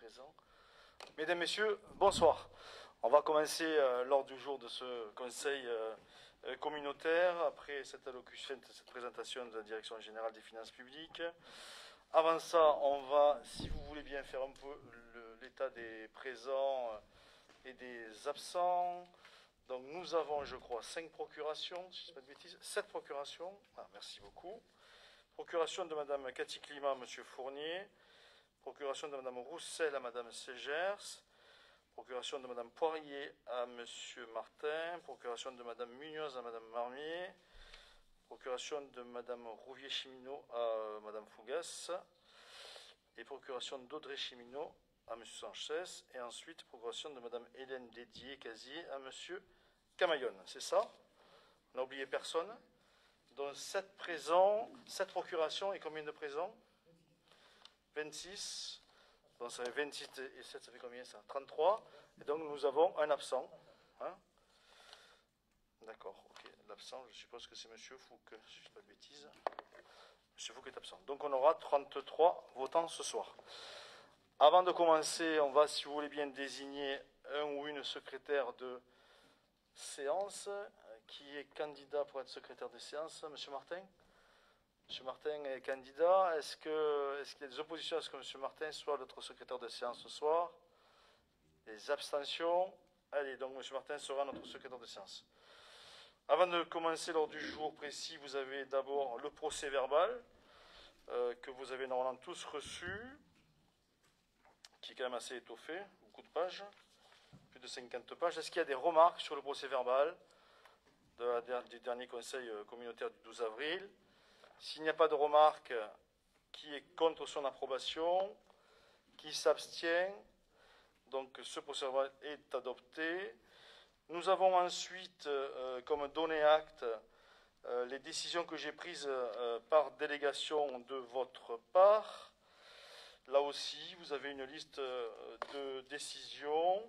présent. Mesdames, Messieurs, bonsoir. On va commencer l'ordre du jour de ce conseil communautaire après cette allocution, cette présentation de la Direction générale des finances publiques. Avant ça, on va, si vous voulez bien, faire un peu l'état des présents et des absents. Donc nous avons, je crois, 5 procurations, si je ne dis pas de bêtises, 7 procurations. Ah, merci beaucoup. Procuration de Mme Cathy Climat à M. Fournier. Procuration de Mme Roussel à Mme Ségers. Procuration de Mme Poirier à M. Martin. Procuration de Mme Munoz à Mme Marmier. Procuration de Mme Rouvier-Chiminot à Mme Fougas. Et procuration d'Audrey Chiminot à M. Sanchez. Et ensuite, procuration de Mme Hélène Dédier-Casier à M. Camaillon. C'est ça? On n'a oublié personne. Donc 7 présents, 7 procurations et combien de présents? 26. Donc ça fait 26 et 7, ça fait combien ça? 33. Et donc nous avons un absent. Hein? D'accord, ok. L'absent, je suppose que c'est M. Fouque, si je ne dis pas de bêtises. M. Fouque est absent. Donc on aura 33 votants ce soir. Avant de commencer, on va, si vous voulez bien, désigner un ou une secrétaire de séance. Qui est candidat pour être secrétaire de séance? M. Martin? M. Martin est candidat. Est-ce qu'il y a des oppositions à ce que M. Martin soit notre secrétaire de séance ce soir? Des abstentions? Allez, donc M. Martin sera notre secrétaire de séance. Avant de commencer l'ordre du jour précis, vous avez d'abord le procès verbal que vous avez normalement tous reçu, qui est quand même assez étoffé, beaucoup de pages, plus de 50 pages. Est-ce qu'il y a des remarques sur le procès verbal du dernier conseil communautaire du 12 avril? S'il n'y a pas de remarques, qui est contre son approbation? Qui s'abstient? Donc ce procès verbal est adopté. Nous avons ensuite, comme donné acte, les décisions que j'ai prises par délégation de votre part. Là aussi, vous avez une liste de décisions.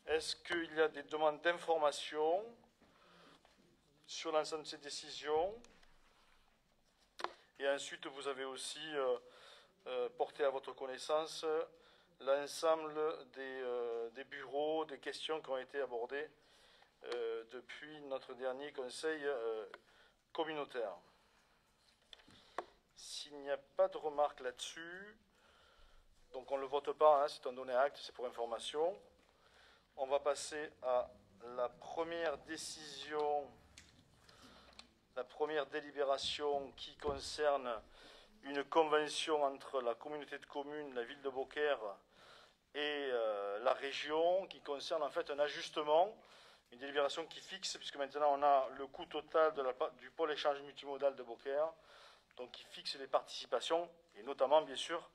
Est-ce qu'il y a des demandes d'information sur l'ensemble de ces décisions? Et ensuite, vous avez aussi porté à votre connaissance l'ensemble des bureaux, des questions qui ont été abordées depuis notre dernier conseil communautaire. S'il n'y a pas de remarques là-dessus, donc on ne le vote pas, hein, c'est un donné acte, c'est pour information. On va passer à la première décision, la première délibération qui concerne une convention entre la communauté de communes, la ville de Beaucaire et la région, qui concerne en fait un ajustement, une délibération qui fixe, puisque maintenant on a le coût total du pôle échange multimodal de Beaucaire, donc qui fixe les participations, et notamment bien sûr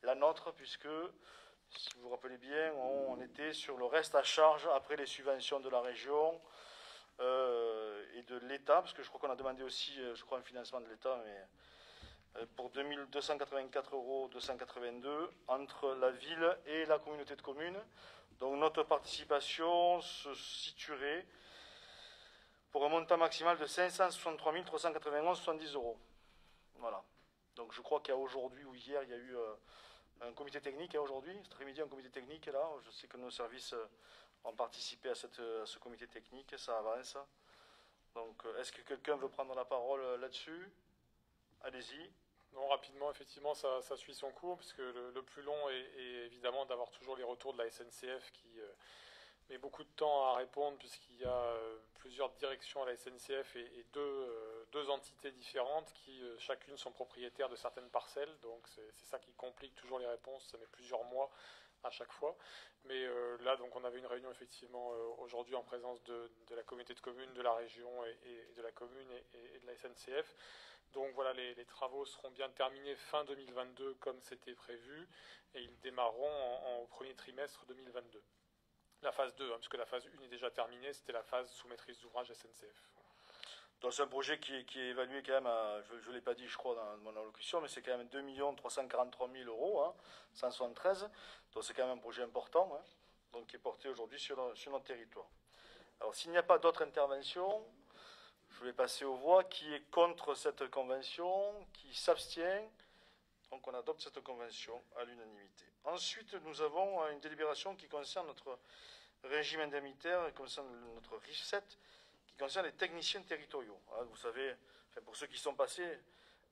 la nôtre, puisque si vous vous rappelez bien, on était sur le reste à charge après les subventions de la région et de l'État, parce que je crois qu'on a demandé aussi, je crois, un financement de l'État, mais pour 2284 € 282 entre la ville et la communauté de communes. Donc notre participation se situerait pour un montant maximal de 563 391,70 €. Voilà. Donc je crois qu'il y a aujourd'hui ou hier, il y a eu un comité technique, aujourd'hui, cet après-midi, un comité technique est là. Je sais que nos services ont participé à ce comité technique, ça avance. Donc est-ce que quelqu'un veut prendre la parole là-dessus? Allez-y. Non, rapidement, effectivement, ça suit son cours, puisque le plus long est évidemment d'avoir toujours les retours de la SNCF qui met beaucoup de temps à répondre, puisqu'il y a plusieurs directions à la SNCF et deux entités différentes qui chacune sont propriétaires de certaines parcelles. Donc c'est ça qui complique toujours les réponses, ça met plusieurs mois à chaque fois. Mais là, donc, on avait une réunion effectivement aujourd'hui en présence de la communauté de communes, de la région et de la commune et de la SNCF. Donc voilà, les travaux seront bien terminés fin 2022 comme c'était prévu et ils démarreront au premier trimestre 2022. La phase 2, hein, parce que la phase 1 est déjà terminée, c'était la phase sous maîtrise d'ouvrage SNCF. Donc c'est un projet qui est évalué quand même à, je ne l'ai pas dit je crois dans mon allocution, mais c'est quand même 2 343 000 €, hein, 173. Donc c'est quand même un projet important, hein, donc qui est porté aujourd'hui sur notre territoire. Alors s'il n'y a pas d'autres interventions, je vais passer aux voix. Qui est contre cette convention? Qui s'abstient? Donc on adopte cette convention à l'unanimité. Ensuite, nous avons une délibération qui concerne notre régime indemnitaire, qui concerne notre RIF7, qui concerne les techniciens territoriaux. Vous savez, pour ceux qui sont passés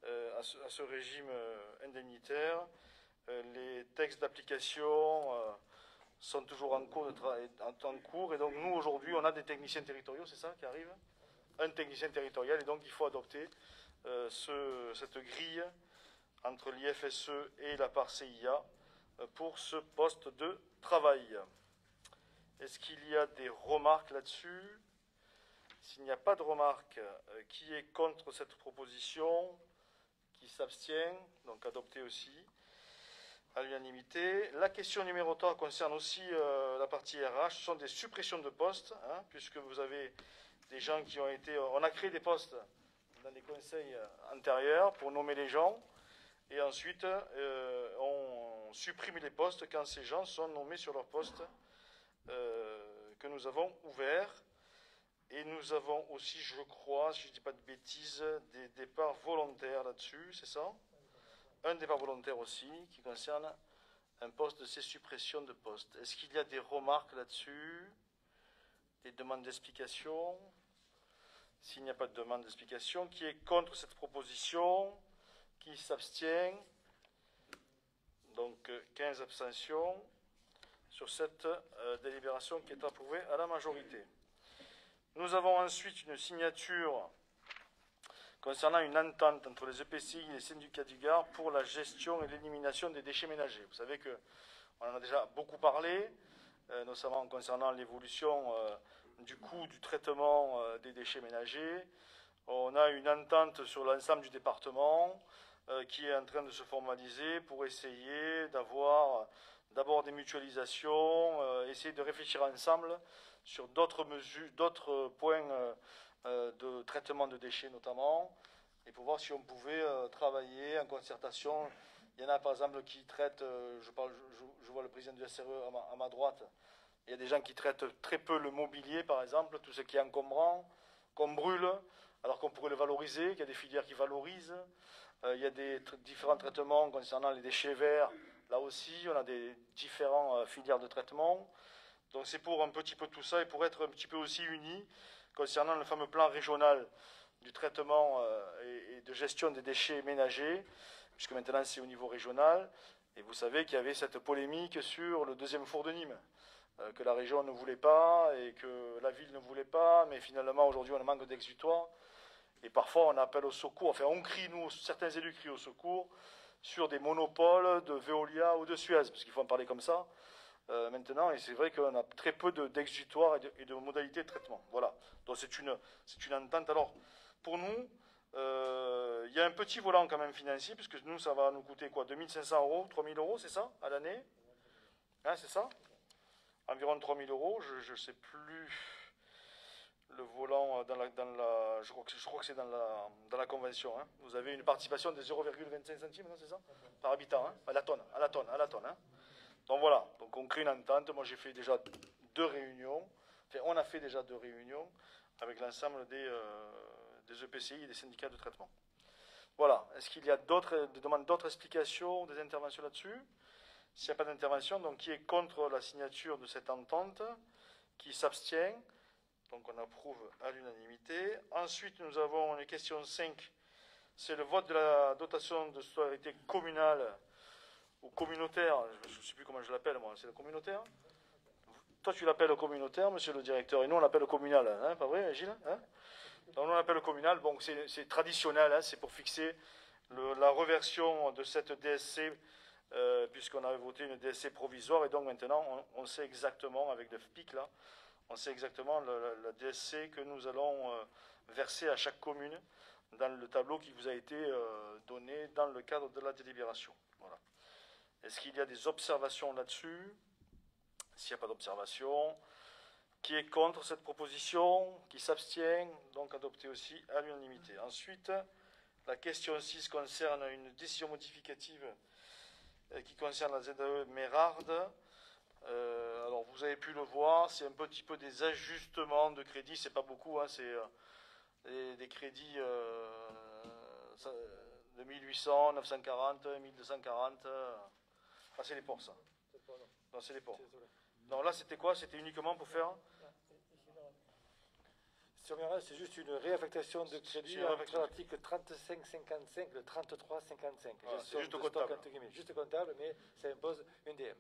à ce régime indemnitaire, les textes d'application sont toujours en cours, et donc nous aujourd'hui on a des techniciens territoriaux, c'est ça qui arrive, un technicien territorial, et donc il faut adopter cette grille entre l'IFSE et la part CIA pour ce poste de travail. Est-ce qu'il y a des remarques là-dessus? S'il n'y a pas de remarques, qui est contre cette proposition? Qui s'abstient? Donc adopté aussi à l'unanimité. La question numéro 3 concerne aussi la partie RH. Ce sont des suppressions de postes, puisque vous avez des gens qui ont été... On a créé des postes dans les conseils antérieurs pour nommer les gens. Et ensuite, on supprime les postes quand ces gens sont nommés sur leur poste que nous avons ouverts. Et nous avons aussi, je crois, si je ne dis pas de bêtises, des départs volontaires là-dessus, c'est ça? Un départ volontaire aussi, qui concerne un poste de ces suppressions de postes. Est-ce qu'il y a des remarques là-dessus? Des demandes d'explication? S'il n'y a pas de demande d'explication, qui est contre cette proposition? Qui s'abstient? Donc 15 abstentions sur cette délibération qui est approuvée à la majorité. Nous avons ensuite une signature concernant une entente entre les EPCI et les syndicats du Gard pour la gestion et l'élimination des déchets ménagers. Vous savez qu'on en a déjà beaucoup parlé, notamment concernant l'évolution du coût du traitement des déchets ménagers. On a une entente sur l'ensemble du département qui est en train de se formaliser pour essayer d'avoir d'abord des mutualisations, essayer de réfléchir ensemble sur d'autres mesures, d'autres points de traitement de déchets notamment, et pour voir si on pouvait travailler en concertation. Il y en a par exemple qui traitent, je vois le président du SRE à ma droite, il y a des gens qui traitent très peu le mobilier par exemple, tout ce qui est encombrant, qu'on brûle, alors qu'on pourrait le valoriser, qu'il y a des filières qui valorisent. Il y a des différents traitements concernant les déchets verts, là aussi on a des différentes filières de traitement. Donc c'est pour un petit peu tout ça et pour être un petit peu aussi unis concernant le fameux plan régional du traitement et de gestion des déchets ménagers, puisque maintenant c'est au niveau régional. Et vous savez qu'il y avait cette polémique sur le deuxième four de Nîmes, que la région ne voulait pas et que la ville ne voulait pas, mais finalement aujourd'hui on manque d'exutoire. Et parfois on appelle au secours, enfin on crie, nous, certains élus crient au secours sur des monopoles de Veolia ou de Suez, parce qu'il faut en parler comme ça. Maintenant, et c'est vrai qu'on a très peu d'exutoires et de modalités de traitement. Voilà, donc c'est une entente. Alors, pour nous, il y a un petit volant quand même financier, puisque nous, ça va nous coûter quoi, 2500 €, 3000 €, c'est ça, à l'année? C'est ça? Environ 3000 €, je ne sais plus le volant je crois que c'est dans la convention. Vous avez une participation de 0,25 centimes, c'est ça? Par habitant, à la tonne. Donc voilà, donc on crée une entente. Moi j'ai fait déjà 2 réunions, enfin on a fait déjà 2 réunions avec l'ensemble des EPCI et des syndicats de traitement. Voilà, est-ce qu'il y a des demandes d'autres explications, des interventions là-dessus? S'il n'y a pas d'intervention, donc qui est contre la signature de cette entente? Qui s'abstient? Donc on approuve à l'unanimité. Ensuite nous avons une question 5, c'est le vote de la dotation de solidarité communale ou communautaire, je ne sais plus comment je l'appelle moi, c'est le communautaire? Toi tu l'appelles communautaire, monsieur le directeur, et nous on l'appelle communal, pas vrai Gilles? Donc nous on l'appelle communal, bon, c'est traditionnel, c'est pour fixer la reversion de cette DSC, puisqu'on avait voté une DSC provisoire, et donc maintenant on sait exactement, avec le FPIC là, on sait exactement la DSC que nous allons verser à chaque commune dans le tableau qui vous a été donné dans le cadre de la délibération. Voilà. Est-ce qu'il y a des observations là-dessus? S'il n'y a pas d'observation, qui est contre cette proposition? Qui s'abstient? Donc adopté aussi à l'unanimité. Ensuite, la question 6 concerne une décision modificative qui concerne la ZAE Mérarde. Alors vous avez pu le voir, c'est un petit peu des ajustements de crédits, c'est pas beaucoup, c'est des crédits de 1800, 940, 1240. Ah, c'est les ports, ça. Non, c'est les ports. Non, là, c'était quoi? C'était uniquement pour faire... Sur Mirage, c'est juste une réaffectation de crédit entre l'article 35-55 et le 33-55. C'est juste comptable. Juste comptable, mais ça impose une DM.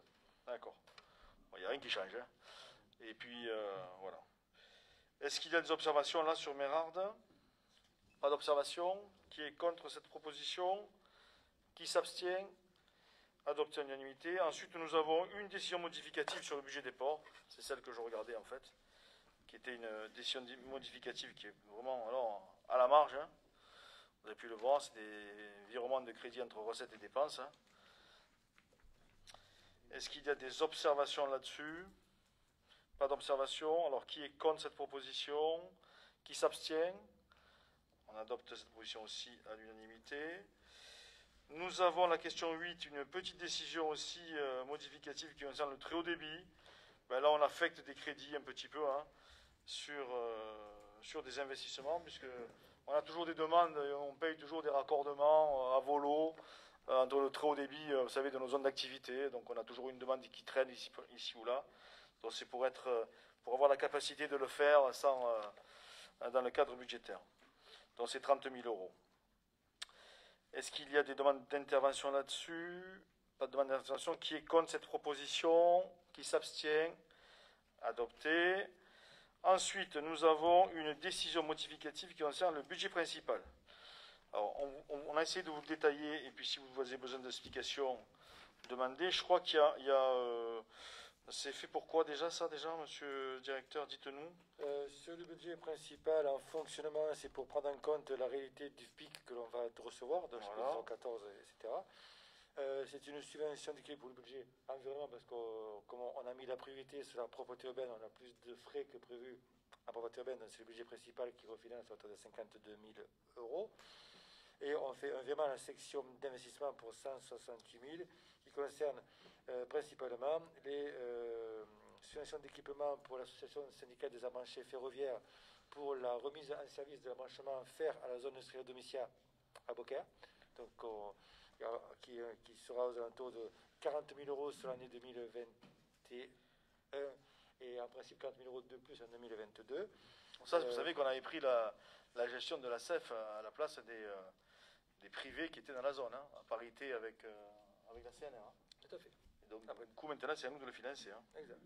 D'accord. Il n'y a rien qui change. Hein. Et puis, voilà. Est-ce qu'il y a des observations là sur Mérard? Pas d'observation. Qui est contre cette proposition? Qui s'abstient? Adopté à l'unanimité. Ensuite, nous avons une décision modificative sur le budget des ports. C'est celle que je regardais en fait. Qui était une décision modificative qui est vraiment alors, à la marge. Hein. Vous avez pu le voir, c'est des virements de crédit entre recettes et dépenses. Hein. Est-ce qu'il y a des observations là-dessus? Pas d'observation. Alors, qui est contre cette proposition? Qui s'abstient? On adopte cette proposition aussi à l'unanimité. Nous avons la question 8, une petite décision aussi modificative qui concerne le très haut débit. Ben là, on affecte des crédits un petit peu hein, sur des investissements, puisque on a toujours des demandes, on paye toujours des raccordements à volo entre le très haut débit, vous savez, de nos zones d'activité. Donc, on a toujours une demande qui traîne ici ou là. Donc, c'est pour avoir la capacité de le faire dans le cadre budgétaire. Donc, c'est 30 000 €. Est-ce qu'il y a des demandes d'intervention là-dessus? Pas de demande d'intervention. Qui est contre cette proposition? Qui s'abstient? Adopté. Ensuite, nous avons une décision modificative qui concerne le budget principal. Alors, on a essayé de vous le détailler, et puis si vous avez besoin d'explications, demandez. Je crois qu'il y a c'est fait pour quoi déjà ça, monsieur le directeur, dites-nous. Sur le budget principal, en fonctionnement, c'est pour prendre en compte la réalité du pic que l'on va recevoir, de 2014, etc. C'est une subvention d'équilibre pour le budget environnement, parce que comme on a mis la priorité sur la propreté urbaine, on a plus de frais que prévu en propreté urbaine, c'est le budget principal qui refinance à hauteur de 52 000 €. Et on fait un virement à la section d'investissement pour 168 000, qui concerne principalement les subventions d'équipement pour l'association syndicale des embranchés ferroviaires pour la remise en service de l'embranchement fer à la zone industrielle de Domitia à Beaucaire, donc qui sera aux alentours de 40 000 € sur l'année 2021 et en principe 40 000 € de plus en 2022. Ça, vous savez qu'on avait pris la gestion de la CEF à la place des privés qui étaient dans la zone, hein, à parité avec la CNR. Hein. Tout à fait. Et donc, du coup, maintenant, c'est à nous de le financer. Hein. Exact.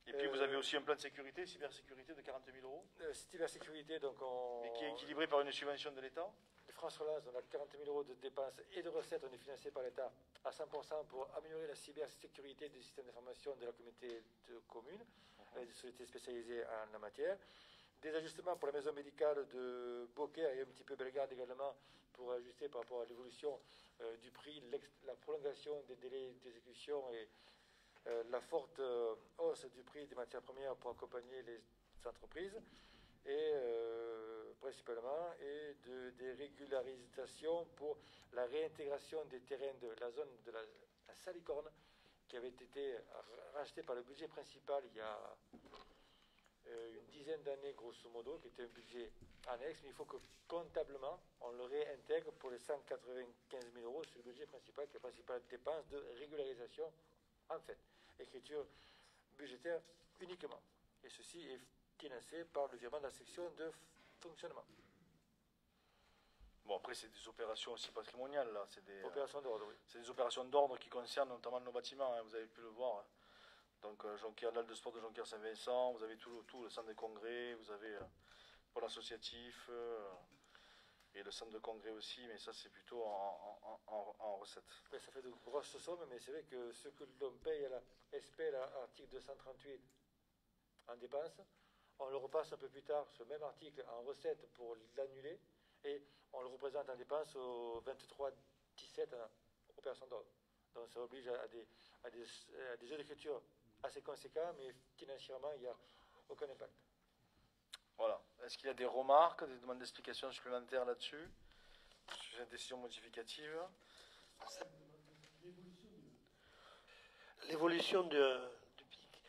Et puis, vous avez aussi un plan de sécurité, cybersécurité de 40 000 €. Cybersécurité, donc mais qui est équilibré par une subvention de l'État. France Relance, on a 40 000 € de dépenses et de recettes, on est financé par l'État à 100% pour améliorer la cybersécurité des systèmes d'information de la communauté de communes, avec des sociétés spécialisées en la matière. Des ajustements pour la maison médicale de Beaucaire et un petit peu Bellegarde également pour ajuster par rapport à l'évolution du prix, la prolongation des délais d'exécution et la forte hausse du prix des matières premières pour accompagner les entreprises. Et principalement des régularisations pour la réintégration des terrains de la zone de la Salicorne qui avait été racheté par le budget principal il y a une dizaine d'années grosso modo, qui était un budget annexe, mais il faut que comptablement on le réintègre pour les 195 000 € sur le budget principal, qui est la principale dépense de régularisation en fait, écriture budgétaire uniquement. Et ceci est financé par le virement de la section de fonctionnement. Bon, après, c'est des opérations aussi patrimoniales, là. C'est des opérations d'ordre, oui. C'est des opérations d'ordre qui concernent notamment nos bâtiments, hein, vous avez pu le voir. Hein. Donc, Jonquière, l'Halle de sport de Jonquière-Saint-Vincent, vous avez tout le centre de congrès, vous avez pôle associatif et le centre de congrès aussi, mais ça, c'est plutôt en recettes. Mais ça fait de grosses sommes, mais c'est vrai que ce que l'on paye à la SP, l'article 238, en dépenses, on le repasse un peu plus tard, ce même article, en recettes pour l'annuler, et on le représente en dépenses au 23-17 opération d'ordre. Donc ça oblige à des jeux d'écriture assez conséquents, mais financièrement, il n'y a aucun impact. Voilà. Est-ce qu'il y a des remarques, des demandes d'explications supplémentaires là-dessus, sur cette décision modificative? L'évolution du pic,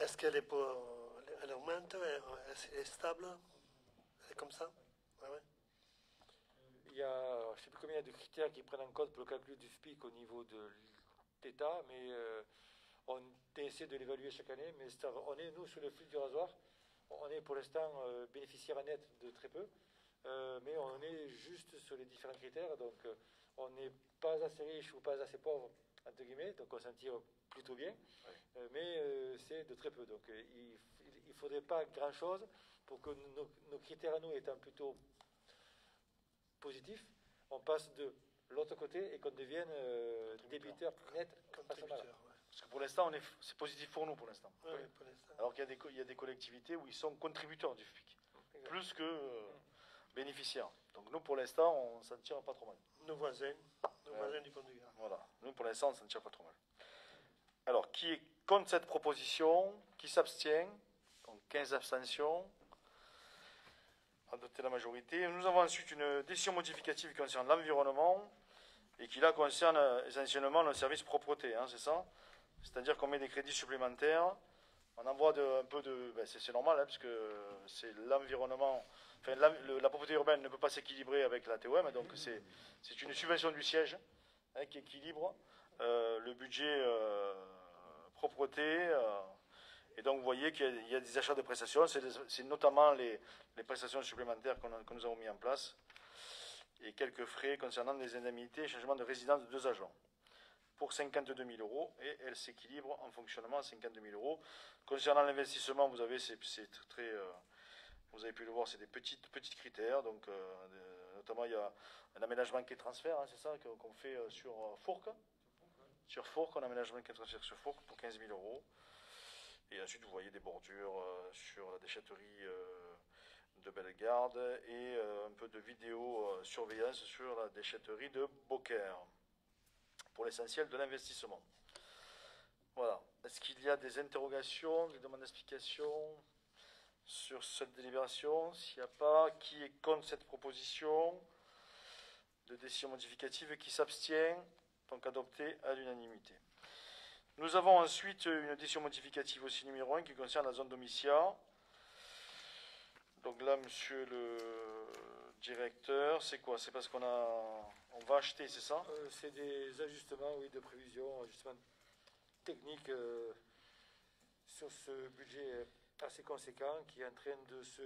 est-ce qu'elle est elle augmente, elle est stable, elle est comme ça? Ouais. Il y a, je ne sais plus combien il y a de critères qui prennent en compte pour le calcul du FPIC au niveau de l'État, mais on essaie de l'évaluer chaque année. Mais on est, nous, sur le flux du rasoir, on est pour l'instant bénéficiaire net de très peu, mais on est juste sur les différents critères. Donc, on n'est pas assez riche ou pas assez pauvre, entre guillemets, donc on s'en tire plutôt bien, mais c'est de très peu. Donc, il ne faudrait pas grand-chose pour que nos critères à nous étant plutôt positif, on passe de l'autre côté et qu'on devienne débiteur net à ce moment-là. Parce que pour l'instant, c'est positif pour nous, pour l'instant. Oui, pour l'instant. Alors qu'il y a des collectivités où ils sont contributeurs du FPIC, plus que bénéficiaires. Donc nous, pour l'instant, on ne s'en tire pas trop mal. Nos voisins du Pont du Gard. Voilà, nous, pour l'instant, on ne s'en tire pas trop mal. Alors, qui est contre cette proposition? Qui s'abstient? Donc 15 abstentions. Adopter la majorité. Nous avons ensuite une décision modificative qui concerne l'environnement et qui là concerne essentiellement le service propreté, hein, c'est ça? C'est-à-dire qu'on met des crédits supplémentaires, on envoie un peu de... Ben c'est normal, hein, parce que c'est l'environnement... Enfin, la propreté urbaine ne peut pas s'équilibrer avec la TOM, donc c'est une subvention du siège hein, qui équilibre le budget propreté. Et donc vous voyez qu'il y a des achats de prestations, c'est notamment les prestations supplémentaires que nous avons mis en place, et quelques frais concernant les indemnités et changements de résidence de 2 agents, pour 52 000 €, et elle s'équilibre en fonctionnement à 52 000 €. Concernant l'investissement, vous avez, vous avez pu le voir, c'est des petits critères, donc notamment il y a un aménagement qui est transfert, hein, c'est ça qu'on fait sur Fourques. Sur Fourques, un aménagement qui est transfert sur Fourques pour 15 000 €. Et ensuite, vous voyez des bordures sur la déchetterie de Bellegarde et un peu de vidéosurveillance sur la déchetterie de Beaucaire, pour l'essentiel de l'investissement. Voilà. Est-ce qu'il y a des interrogations, des demandes d'explication sur cette délibération? S'il n'y a pas, qui est contre cette proposition de décision modificative et qui s'abstient? Donc adoptée à l'unanimité. Nous avons ensuite une décision modificative aussi numéro 1 qui concerne la zone d'Omicia. Donc là, monsieur le directeur, c'est quoi? C'est parce qu'on va acheter, c'est ça? C'est des ajustements, oui, de prévision, ajustements techniques sur ce budget assez conséquent qui est en train de se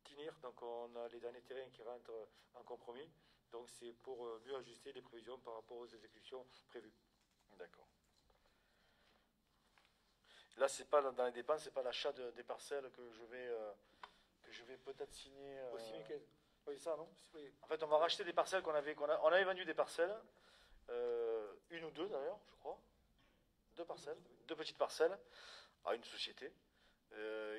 finir. Donc on a les derniers terrains qui rentrent en compromis. Donc c'est pour mieux ajuster les prévisions par rapport aux exécutions prévues. D'accord. Là, c'est pas dans les dépenses, c'est pas l'achat des parcelles que je vais peut-être signer. Aussi, Michael. Oui, ça, non? Oui. En fait, on va racheter des parcelles on avait vendu des parcelles, une ou deux d'ailleurs, je crois, 2 parcelles, 2 petites parcelles, à une société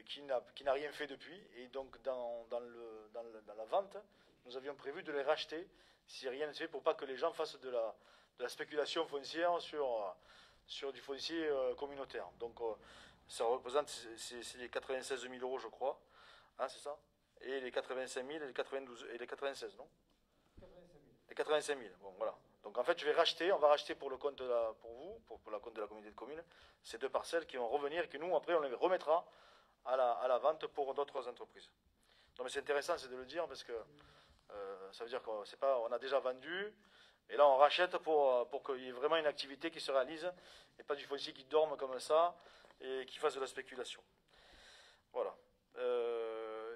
qui n'a rien fait depuis. Et donc, dans la vente, nous avions prévu de les racheter si rien ne se fait, pour pas que les gens fassent de la spéculation foncière sur du foncier communautaire. Donc ça représente, c'est les 96 000 €, je crois, hein, c'est ça? Et les 85 000 et les 92 et les 96, non? 85 000. Les 85 000, bon voilà. Donc en fait, on va racheter pour le compte pour la compte de la communauté de communes, ces 2 parcelles qui vont revenir et que nous, après, on les remettra à la vente pour d'autres entreprises. Non mais c'est intéressant, c'est de le dire, parce que ça veut dire qu'on a déjà vendu, et là on rachète pour qu'il y ait vraiment une activité qui se réalise, et pas du foncier qui dorme comme ça, et qui fasse de la spéculation. Voilà.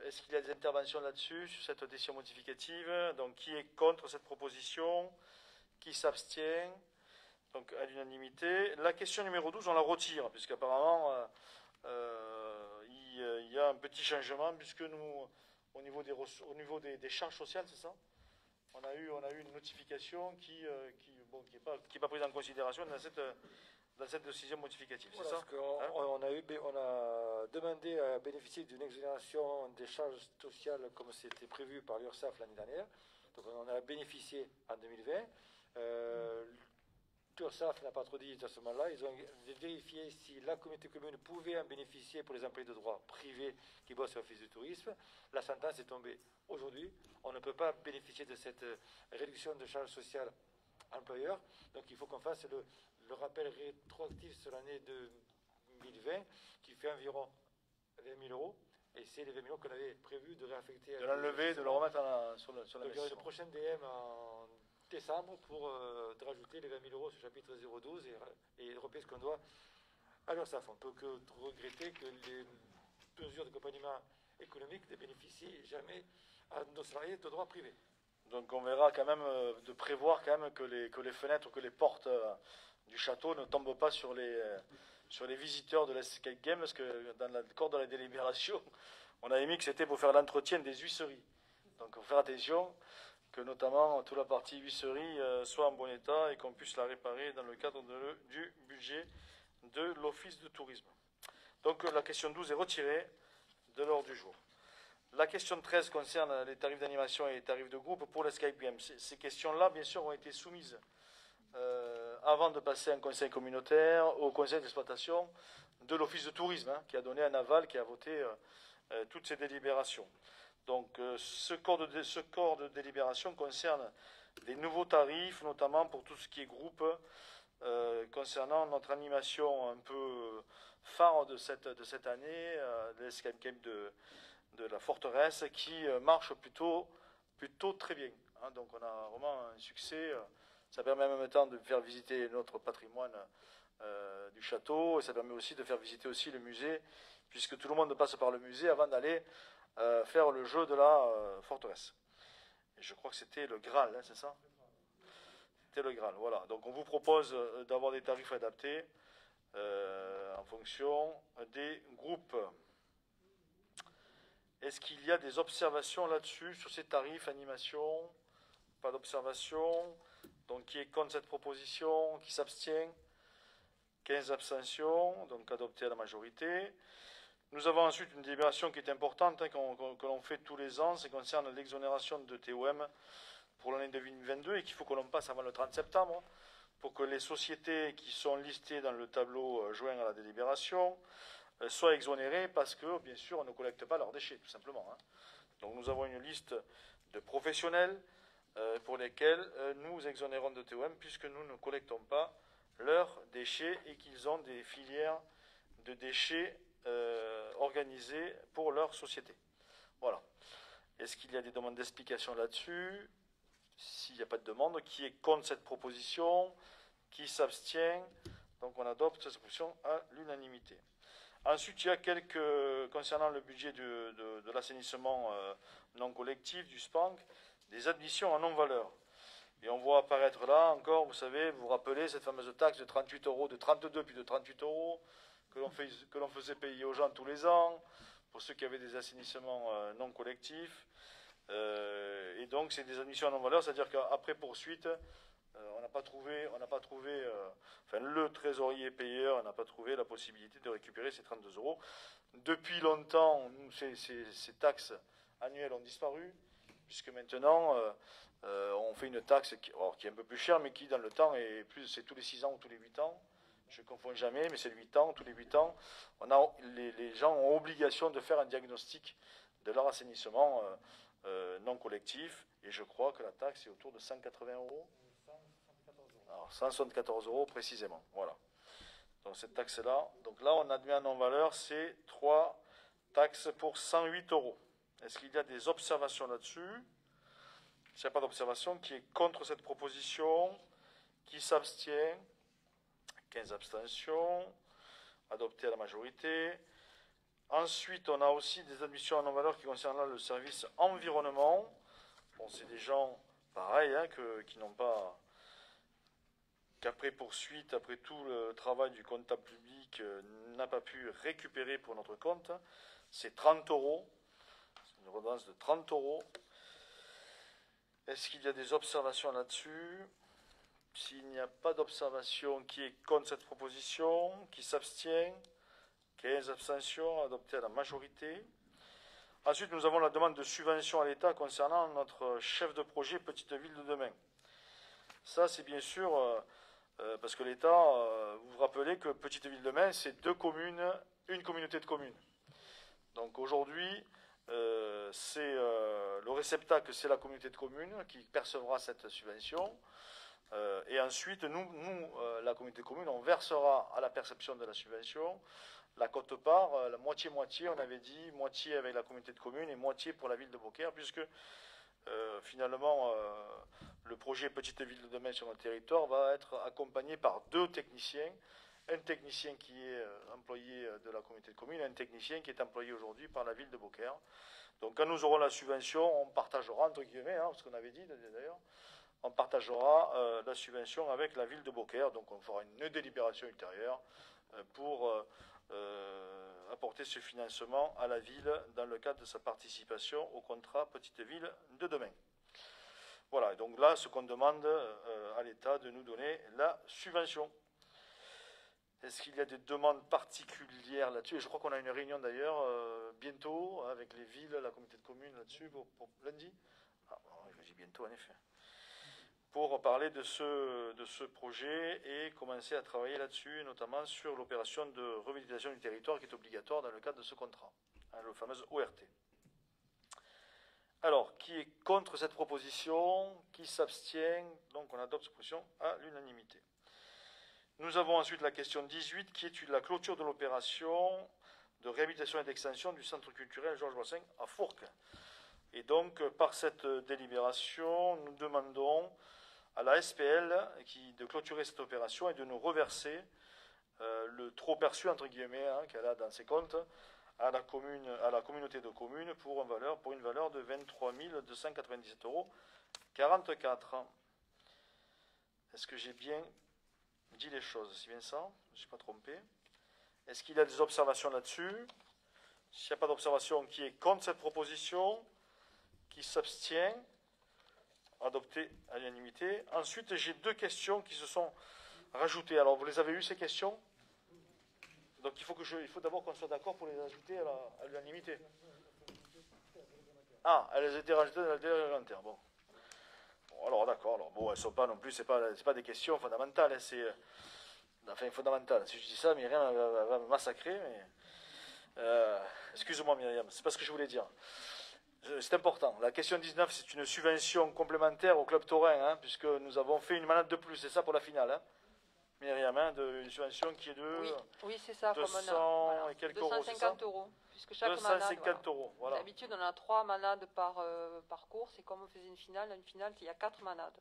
Est-ce qu'il y a des interventions là-dessus, sur cette décision modificative? Donc qui est contre cette proposition? Qui s'abstient? Donc à l'unanimité. La question numéro 12, on la retire, puisqu'apparemment il y a un petit changement, puisque nous, au niveau des charges sociales, c'est ça? On a eu une notification qui n'est pas prise en considération dans cette décision modificative, c'est Voilà, ça? on a demandé à bénéficier d'une exonération des charges sociales comme c'était prévu par l'URSSAF l'année dernière. Donc on en a bénéficié en 2020. L'URSSAF n'a pas trop dit à ce moment-là. Ils ont vérifié si la communauté commune pouvait en bénéficier pour les employés de droit privé qui bossent sur l'office du tourisme. La sentence est tombée aujourd'hui. On ne peut pas bénéficier de cette réduction de charges sociales employeurs. Donc il faut qu'on fasse le rappel rétroactif sur l'année 2020 qui fait environ 20 000 €. Et c'est les 20 millions qu'on avait prévu de réaffecter. De l'enlever, de le remettre sur la Donc il y aura une mission. prochaine DM en décembre pour de rajouter les 20 000 euros sur le chapitre 012 et repayer ce qu'on doit à l'URSSAF. On ne peut que regretter que les mesures d'accompagnement économique ne bénéficient jamais à nos salariés de droit privé. Donc on verra quand même de prévoir quand même que les fenêtres, que les portes du château ne tombent pas sur les visiteurs de l'Escape Game, parce que dans le corps de la délibération, on a émis que c'était pour faire l'entretien des huisseries. Donc il faut faire attention que notamment toute la partie huisserie soit en bon état et qu'on puisse la réparer dans le cadre du budget de l'Office de tourisme. Donc la question 12 est retirée de l'ordre du jour. La question 13 concerne les tarifs d'animation et les tarifs de groupe pour l'Escape Game. Ces questions-là, bien sûr, ont été soumises avant de passer en conseil communautaire, au conseil d'exploitation de l'Office de tourisme, qui a donné un aval, qui a voté toutes ces délibérations. Donc ce corps de délibération concerne des nouveaux tarifs, notamment pour tout ce qui est groupe, concernant notre animation un peu phare de cette année, l'Escape Game de la forteresse, qui marche plutôt très bien. Donc on a vraiment un succès. Ça permet en même temps de faire visiter notre patrimoine du château, et ça permet aussi de faire visiter aussi le musée, puisque tout le monde passe par le musée avant d'aller faire le jeu de la forteresse. Et je crois que c'était le Graal, c'est ça? C'était le Graal, voilà. Donc on vous propose d'avoir des tarifs adaptés en fonction des groupes. Est-ce qu'il y a des observations là-dessus, sur ces tarifs, animation? Pas d'observation. Donc qui est contre cette proposition? Qui s'abstient? 15 abstentions, donc adopté à la majorité. Nous avons ensuite une délibération qui est importante, que l'on fait tous les ans, c'est concerne l'exonération de TOM pour l'année 2022 et qu'il faut que l'on passe avant le 30 septembre pour que les sociétés qui sont listées dans le tableau joint à la délibération soient exonérées parce que, bien sûr, on ne collecte pas leurs déchets, tout simplement. Donc nous avons une liste de professionnels pour lesquels nous exonérons de TOM puisque nous ne collectons pas leurs déchets et qu'ils ont des filières de déchets organisées pour leur société. Voilà. Est-ce qu'il y a des demandes d'explication là-dessus? S'il n'y a pas de demande, qui est contre cette proposition? Qui s'abstient? Donc on adopte cette proposition à l'unanimité. Ensuite, il y a concernant le budget de l'assainissement non collectif, du SPANC, des admissions en non-valeur. Et on voit apparaître là encore, vous savez, vous vous rappelez cette fameuse taxe de 38 euros, de 32 puis de 38 euros, que l'on faisait payer aux gens tous les ans, pour ceux qui avaient des assainissements non collectifs. Et donc c'est des admissions en non-valeur, c'est-à-dire qu'après poursuite, on n'a pas trouvé, enfin le trésorier payeur n'a pas trouvé la possibilité de récupérer ces 32 euros. Depuis longtemps, ces taxes annuelles ont disparu, puisque maintenant on fait une taxe qui est un peu plus chère, mais qui dans le temps c'est tous les 6 ans ou tous les 8 ans. Je ne confonds jamais, mais c'est 8 ans, tous les 8 ans. Les gens ont obligation de faire un diagnostic de leur assainissement non collectif, et je crois que la taxe est autour de 180 euros. 174 euros. Alors 174 euros précisément, voilà. Donc cette taxe-là, donc là on admet en non-valeur, c'est 3 taxes pour 108 euros. Est-ce qu'il y a des observations là-dessus? S'il n'y a pas d'observation, qui est contre cette proposition? Qui s'abstient? 15 abstentions, adopté à la majorité. Ensuite, on a aussi des admissions en non-valeur qui concernent là le service environnement. Bon, c'est des gens, pareil, qui n'ont pas, qu'après poursuite, après tout le travail du comptable public, n'a pas pu récupérer pour notre compte. C'est 30 euros, c'est une redevance de 30 euros. Est-ce qu'il y a des observations là-dessus? S'il n'y a pas d'observation, qui est contre cette proposition? Qui s'abstient? 15 abstentions, adoptées à la majorité. Ensuite, nous avons la demande de subvention à l'État concernant notre chef de projet Petite Ville de demain. Ça, c'est bien sûr parce que l'État, vous vous rappelez que Petite Ville de demain, c'est 2 communes, une communauté de communes. Donc aujourd'hui, c'est le réceptacle, c'est la communauté de communes qui percevra cette subvention. Et ensuite, nous, la communauté de communes, on versera à la perception de la subvention la quote-part, la moitié-moitié, on avait dit, moitié avec la communauté de communes et moitié pour la ville de Beaucaire, puisque finalement, le projet Petite Ville de demain sur notre territoire va être accompagné par 2 techniciens, un technicien qui est employé de la communauté de communes et un technicien qui est employé aujourd'hui par la ville de Beaucaire. Donc quand nous aurons la subvention, on partagera, entre guillemets, ce qu'on avait dit d'ailleurs, on partagera la subvention avec la ville de Beaucaire. Donc on fera une délibération ultérieure pour apporter ce financement à la ville dans le cadre de sa participation au contrat Petite Ville de demain. Voilà, donc là, ce qu'on demande à l'État de nous donner la subvention. Est-ce qu'il y a des demandes particulières là-dessus? Et je crois qu'on a une réunion d'ailleurs bientôt avec les villes, la communauté de communes là-dessus pour lundi. Ah, je dis bientôt en effet. Pour parler de ce projet et commencer à travailler là-dessus, notamment sur l'opération de revitalisation du territoire qui est obligatoire dans le cadre de ce contrat, le fameux ORT. Alors, qui est contre cette proposition? Qui s'abstient? Donc on adopte cette proposition à l'unanimité. Nous avons ensuite la question 18 qui est la clôture de l'opération de réhabilitation et d'extension du centre culturel Georges Brassens à Fourques. Et donc, par cette délibération, nous demandons à la SPL de clôturer cette opération et de nous reverser le trop perçu, entre guillemets, qu'elle a dans ses comptes, à la communauté de communes pour une valeur de 23 297,44 €. Est-ce que j'ai bien dit les choses? C'est bien ça? Je ne suis pas trompé. Est-ce qu'il y a des observations là-dessus? S'il n'y a pas d'observation, qui est contre cette proposition? Qui s'abstient? Adopté à l'unanimité. Ensuite, j'ai 2 questions qui se sont rajoutées. Alors, vous les avez eues, ces questions? Donc, il faut d'abord qu'on soit d'accord pour les ajouter à l'unanimité. Ah, elles étaient rajoutées dans la délai réglementaire. Bon. Alors, d'accord. Alors, bon, elles ne sont pas non plus, c'est pas des questions fondamentales. Enfin, fondamentales. Si je dis ça, Myriam va me massacrer. Mais, excuse-moi, Myriam, c'est pas ce que je voulais dire. C'est important. La question 19, c'est une subvention complémentaire au Club Taurin, puisque nous avons fait une manade de plus. C'est ça pour la finale, Myriam, une subvention qui est de oui, c'est ça, 200 et quelques euros, c'est ça? 250 €. Puisque chaque 250 €, voilà. D'habitude, on a 3 manades par course, et comme on faisait une finale, il y a 4 manades.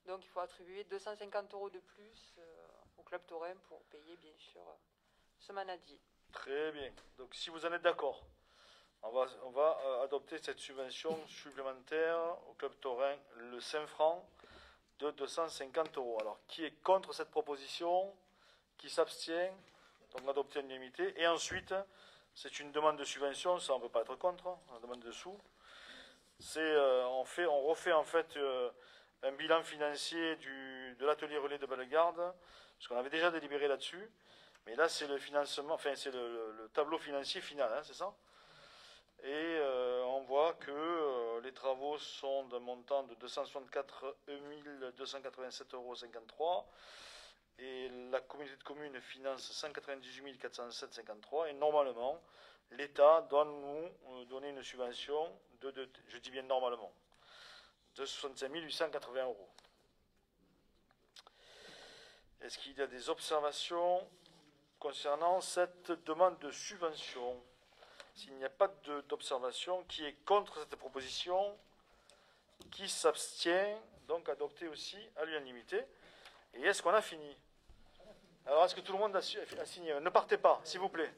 Donc, il faut attribuer 250 € de plus au Club Taurin pour payer, bien sûr, ce manadier. Très bien. Donc, si vous en êtes d'accord, on va adopter cette subvention supplémentaire au Club Taurin, le 5 francs de 250 €. Alors, qui est contre cette proposition? Qui s'abstient? Donc, adopter à l'unanimité. Et ensuite, c'est une demande de subvention, ça on ne peut pas être contre, une demande de sous. On refait en fait un bilan financier de l'atelier relais de Bellegarde, parce qu'on avait déjà délibéré là-dessus. Mais là, c'est le financement, enfin, c'est le tableau financier final, c'est ça? Et on voit que les travaux sont d'un montant de 264 287,53 €, et la communauté de communes finance 198 407,53 €, et normalement, l'État doit nous donner une subvention je dis bien normalement, de 65 880 €. Est-ce qu'il y a des observations concernant cette demande de subvention? S'il n'y a pas d'observation, qui est contre cette proposition? Qui s'abstient? Donc adopté aussi à l'unanimité. Et est-ce qu'on a fini? Alors, est-ce que tout le monde a signé? Ne partez pas, s'il vous plaît.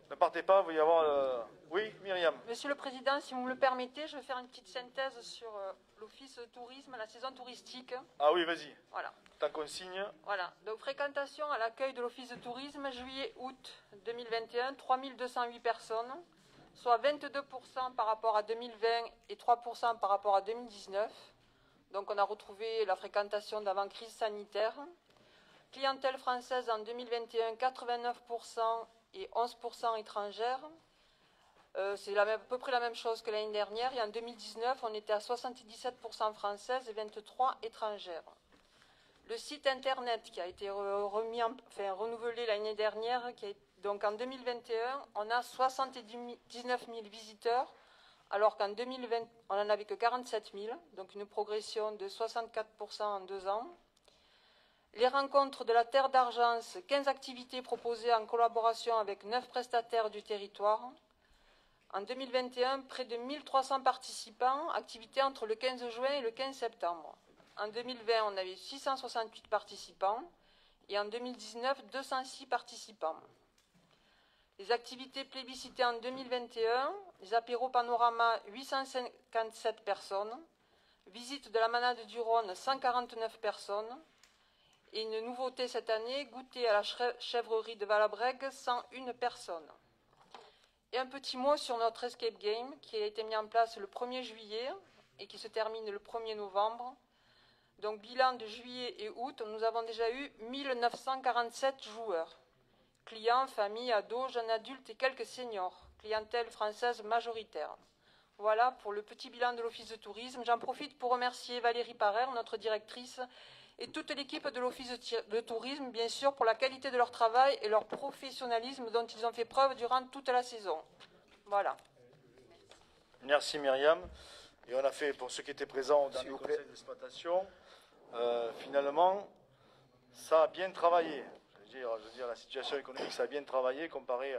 Ne partez pas, il va y avoir... Oui, Myriam. Monsieur le Président, si vous me le permettez, je vais faire une petite synthèse sur l'Office tourisme, la saison touristique. Ah oui, vas-y. Voilà. Tant qu'on signe. Voilà. Donc, fréquentation à l'accueil de l'Office de tourisme, juillet-août 2021, 3208 personnes, soit 22% par rapport à 2020 et 3% par rapport à 2019. Donc, on a retrouvé la fréquentation d'avant crise sanitaire. Clientèle française en 2021, 89% et 11% étrangère. C'est à peu près la même chose que l'année dernière. Et en 2019, on était à 77% françaises et 23% étrangères. Le site internet qui a été renouvelé l'année dernière, donc en 2021, on a 79 000 visiteurs, alors qu'en 2020, on n'en avait que 47 000, donc une progression de 64% en 2 ans. Les rencontres de la Terre d'Argence, 15 activités proposées en collaboration avec 9 prestataires du territoire. En 2021, près de 1300 participants, activités entre le 15 juin et le 15 septembre. En 2020, on avait 668 participants et en 2019, 206 participants. Les activités plébiscitées en 2021, les apéros panorama, 857 personnes, visite de la manade du Rhône, 149 personnes, et une nouveauté cette année, goûter à la chèvrerie de Valabrègue, 101 personnes. Et un petit mot sur notre escape game qui a été mis en place le 1er juillet et qui se termine le 1er novembre. Donc bilan de juillet et août, nous avons déjà eu 1947 joueurs. Clients, familles, ados, jeunes adultes et quelques seniors. Clientèle française majoritaire. Voilà pour le petit bilan de l'Office de tourisme. J'en profite pour remercier Valérie Parère, notre directrice, et toute l'équipe de l'Office de tourisme, bien sûr, pour la qualité de leur travail et leur professionnalisme dont ils ont fait preuve durant toute la saison. Voilà. Merci Myriam. Et on a fait, pour ceux qui étaient présents au dernier conseil d'exploitation, finalement, ça a bien travaillé. Je veux dire, la situation économique, ça a bien travaillé comparé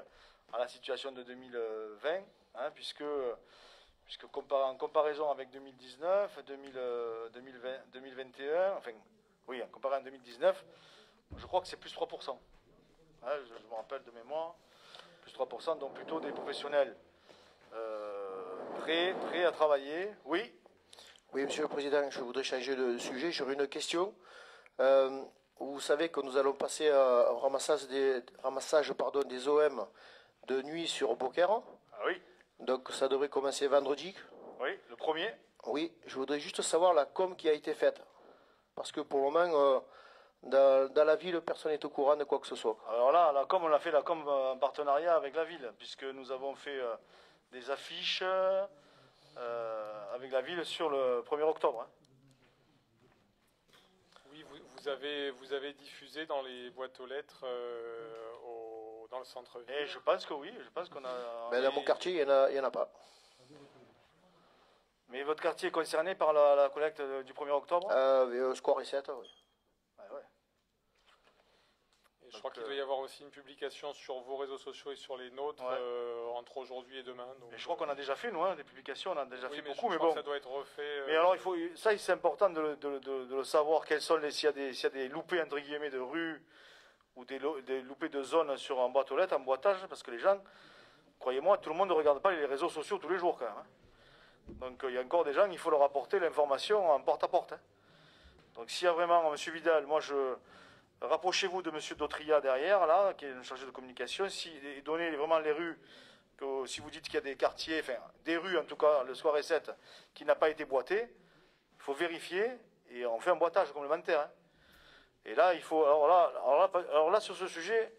à la situation de 2020, hein, puisque en comparaison avec 2019, 2021, enfin, oui, comparé à 2019, je crois que c'est plus 3%. Hein, je me rappelle de mémoire, plus 3%, donc plutôt des professionnels prêts à travailler. Oui. Oui, Monsieur le Président, je voudrais changer de sujet. J'aurais une question. Vous savez que nous allons passer au ramassage des OM de nuit sur Beaucaire. Ah oui. Donc ça devrait commencer vendredi. Oui, le premier. Oui, je voudrais juste savoir la com qui a été faite. Parce que pour le moment, dans la ville, personne n'est au courant de quoi que ce soit. Alors là, la com, on a fait la com en partenariat avec la ville, puisque nous avons fait des affiches avec la ville sur le 1er octobre. Hein. Oui, vous avez diffusé dans les boîtes aux lettres dans le centre-ville. Et je pense que oui, je pense qu'on a... Mais dans mon quartier, il n'y en a pas. Mais votre quartier est concerné par la collecte du 1er octobre Square et 7, oui. Ouais. Et je crois qu'il doit y avoir aussi une publication sur vos réseaux sociaux et sur les nôtres entre aujourd'hui et demain. Donc, et je crois qu'on a déjà fait, nous, des publications, on a déjà fait beaucoup, mais je bon. que ça doit être refait. Mais alors, ça, c'est important de le savoir, quels sont s'il y a des loupés, entre guillemets, de rue ou des loupés de zone en boîte aux lettres, en boitage, parce que les gens, croyez-moi, tout le monde ne regarde pas les réseaux sociaux tous les jours, quand même. Hein. Donc, il y a encore des gens, il faut leur apporter l'information en porte-à-porte. Hein. Donc, s'il y a vraiment, M. Vidal, rapprochez-vous de M. Dautria derrière, là, qui est le chargé de communication, et donnez vraiment les rues, que si vous dites qu'il y a des quartiers, enfin, des rues, en tout cas, le soir et 7, qui n'a pas été boité, il faut vérifier, et on fait un boitage complémentaire. Hein. Et là, il faut, alors là, sur ce sujet,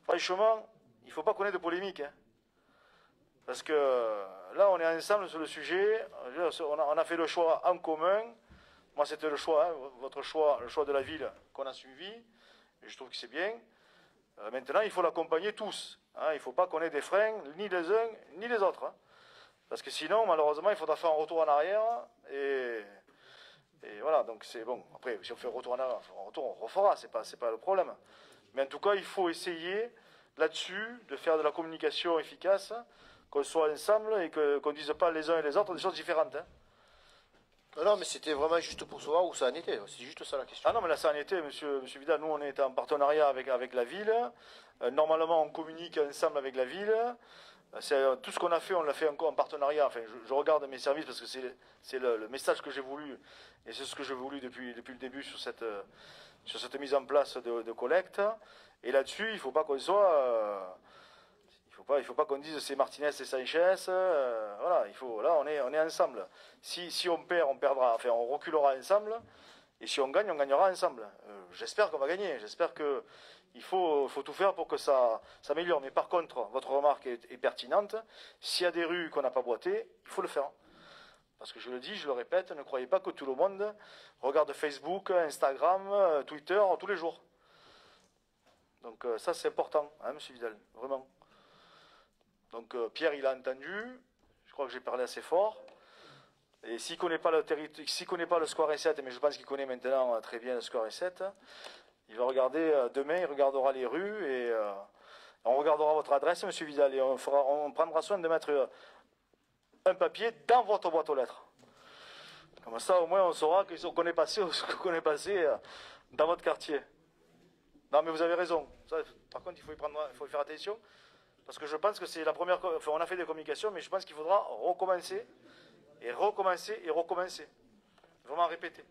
franchement, il ne faut pas qu'on ait de polémique. Hein. Parce que là, on est ensemble sur le sujet, on a fait le choix en commun. Moi, c'était le choix, hein, votre choix, le choix de la ville qu'on a suivi. Et je trouve que c'est bien. Maintenant, il faut l'accompagner tous. Hein, il ne faut pas qu'on ait des freins, ni les uns, ni les autres. Hein. Parce que sinon, malheureusement, il faudra faire un retour en arrière. Et voilà, donc c'est bon. Après, si on fait un retour en arrière, on refera, c'est pas le problème. Mais en tout cas, il faut essayer là-dessus de faire de la communication efficace, qu'on soit ensemble et qu'on ne dise pas les uns et les autres des choses différentes. Hein. Non, mais c'était vraiment juste pour savoir où ça en était. C'est juste ça la question. Ah non, mais là, ça en était, monsieur Vidal. Nous, on est en partenariat avec la ville. Normalement, on communique ensemble avec la ville. Tout ce qu'on a fait, on l'a fait encore en partenariat. Enfin, je regarde mes services parce que c'est le message que j'ai voulu. Et c'est ce que j'ai voulu depuis le début sur cette mise en place de collecte. Et là-dessus, il ne faut pas qu'on soit... il faut pas qu'on dise c'est Martinez et Sanchez. Voilà, là, on est ensemble. Si on perd, on perdra. Enfin, on reculera ensemble. Et si on gagne, on gagnera ensemble. J'espère qu'on va gagner. J'espère qu'il faut tout faire pour que ça s'améliore. Mais par contre, votre remarque est pertinente. S'il y a des rues qu'on n'a pas boitées, il faut le faire. Parce que je le dis, je le répète, ne croyez pas que tout le monde regarde Facebook, Instagram, Twitter tous les jours. Donc ça, c'est important, hein, M. Vidal, vraiment. Donc Pierre, il a entendu. Je crois que j'ai parlé assez fort. Et s'il ne connaît pas le square S7, mais je pense qu'il connaît maintenant très bien le square S7, Il va regarder, demain, il regardera les rues et on regardera votre adresse, monsieur Vidal, et on prendra soin de mettre un papier dans votre boîte aux lettres. Comme ça, au moins, on saura qu'on est passé, dans votre quartier. Non, mais vous avez raison. Ça, par contre, il faut y faire attention. Parce que je pense que c'est la première... Enfin, on a fait des communications, mais je pense qu'il faudra recommencer, et recommencer, et recommencer. Vraiment répéter.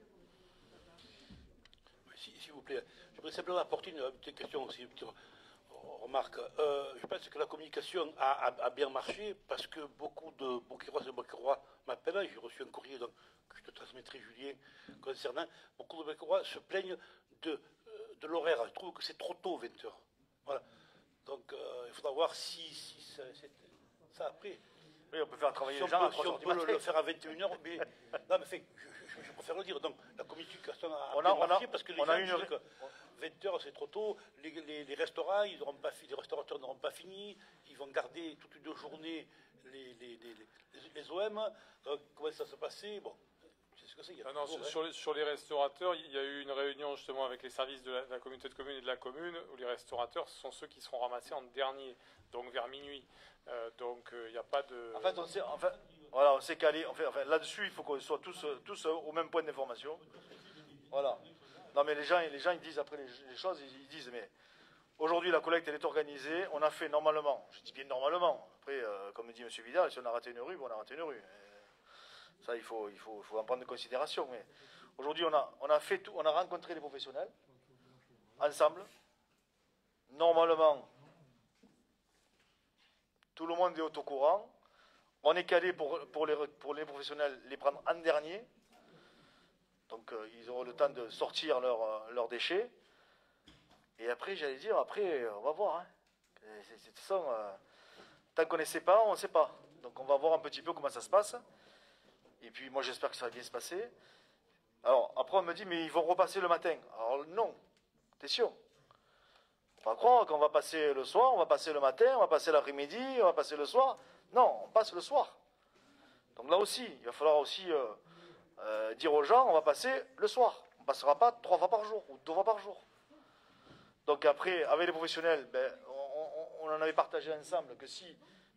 S'il vous plaît, je voudrais simplement apporter une petite question aussi, une petite remarque. Je pense que la communication a bien marché parce que beaucoup de Beaucairoises et Beaucairois m'appellent. J'ai reçu un courrier donc, que je te transmettrai, Julien, concernant. Beaucoup de Beaucairois se plaignent de l'horaire. Ils trouvent que c'est trop tôt, 20h. Voilà. Donc il faudra voir si ça après. Oui, on peut faire travailler Si les gens à 3 on heures du peut matin. le faire à 21h, mais non, mais je préfère le dire. Donc la communication a On a- marché parce que les on a gens une- disent que 20h c'est trop tôt, les restaurants, ils n'auront pas les restaurateurs n'auront pas fini, ils vont garder toute une journée les OM. Donc comment ça se passait? Bon, c'est ce que c'est. Non, sur les restaurateurs, il y a eu une réunion justement avec les services de la communauté de communes et de la commune, où les restaurateurs sont ceux qui seront ramassés en dernier, donc vers minuit. Donc il n'y a pas de... En fait, on s'est calé. Enfin, là-dessus, il faut qu'on soit tous au même point d'information. Voilà. Non, mais les gens ils disent après les choses, ils disent, mais aujourd'hui, la collecte, elle est organisée. On a fait normalement, je dis bien normalement. Après, comme dit M. Vidal, si on a raté une rue, bon, on a raté une rue. Ça, il faut en prendre en considération. Mais aujourd'hui, on a fait tout, on a rencontré les professionnels, ensemble. Normalement, tout le monde est au courant. On est calé pour les professionnels, les prendre en dernier. Donc, ils auront le temps de sortir leurs déchets. Et après, j'allais dire, on va voir. Hein. De toute façon, tant qu'on ne sait pas, on ne sait pas. Donc, on va voir un petit peu comment ça se passe. Et puis, moi, j'espère que ça va bien se passer. Alors, après, on me dit, mais ils vont repasser le matin. Alors, non. Attention. On va croire qu'on va passer le soir, on va passer le matin, on va passer l'après-midi, on va passer le soir. Non, on passe le soir. Donc là aussi, il va falloir aussi dire aux gens, on va passer le soir. On ne passera pas 3 fois par jour ou 2 fois par jour. Donc après, avec les professionnels, on en avait partagé ensemble que si,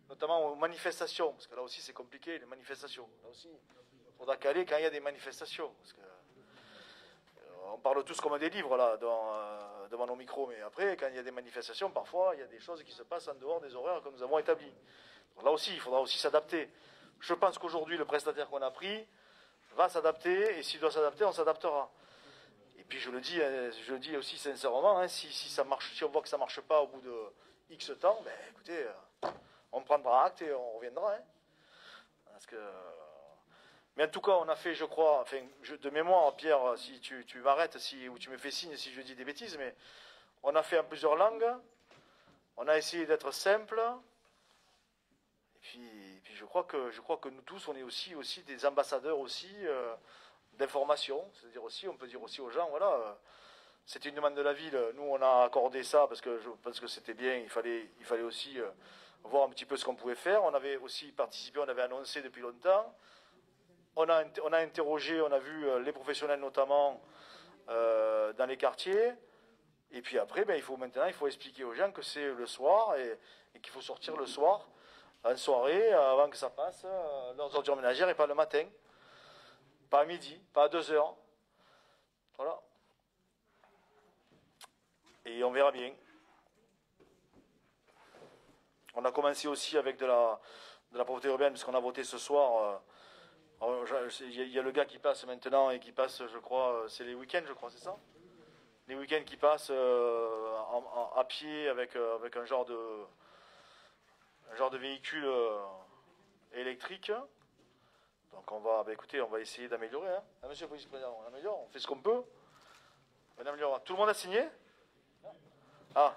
notamment aux manifestations, parce que là aussi c'est compliqué, les manifestations. Là aussi, il faudra caler quand il y a des manifestations. Parce que, on parle tous comme des livres là, devant nos micros, mais après, quand il y a des manifestations, parfois, il y a des choses qui se passent en dehors des horaires que nous avons établis. Donc là aussi, il faudra aussi s'adapter. Je pense qu'aujourd'hui, le prestataire qu'on a pris va s'adapter, et s'il doit s'adapter, on s'adaptera. Et puis je le dis aussi sincèrement, hein, si ça marche, si on voit que ça ne marche pas au bout de X temps, écoutez, on prendra acte et on reviendra. Hein. Parce que... Mais en tout cas, on a fait, je crois, enfin, de mémoire, Pierre, si tu m'arrêtes, ou tu me fais signe si je dis des bêtises, mais on a fait en plusieurs langues, on a essayé d'être simple, et puis je crois que nous tous, on est aussi des ambassadeurs aussi d'information, c'est-à-dire aussi, on peut dire aussi aux gens, voilà, c'était une demande de la ville, nous on a accordé ça parce que je pense que c'était bien, il fallait aussi voir un petit peu ce qu'on pouvait faire, on avait aussi participé, on avait annoncé depuis longtemps. On a interrogé, on a vu les professionnels notamment dans les quartiers. Et puis après, il faut expliquer aux gens que c'est le soir et qu'il faut sortir le soir, en soirée, avant que ça passe, leurs ordures ménagères et pas le matin. Pas à midi, pas à 2h. Voilà. Et on verra bien. On a commencé aussi avec de la propreté urbaine, puisqu'on a voté ce soir... Il y a le gars qui passe maintenant et qui passe, je crois, c'est les week-ends, je crois, c'est ça? Les week-ends qui passent à pied avec un genre de véhicule électrique. Donc écoutez, on va essayer d'améliorer. Hein. Ah, monsieur le vice-président, on améliore, on fait ce qu'on peut. On améliore. Tout le monde a signé? Ah.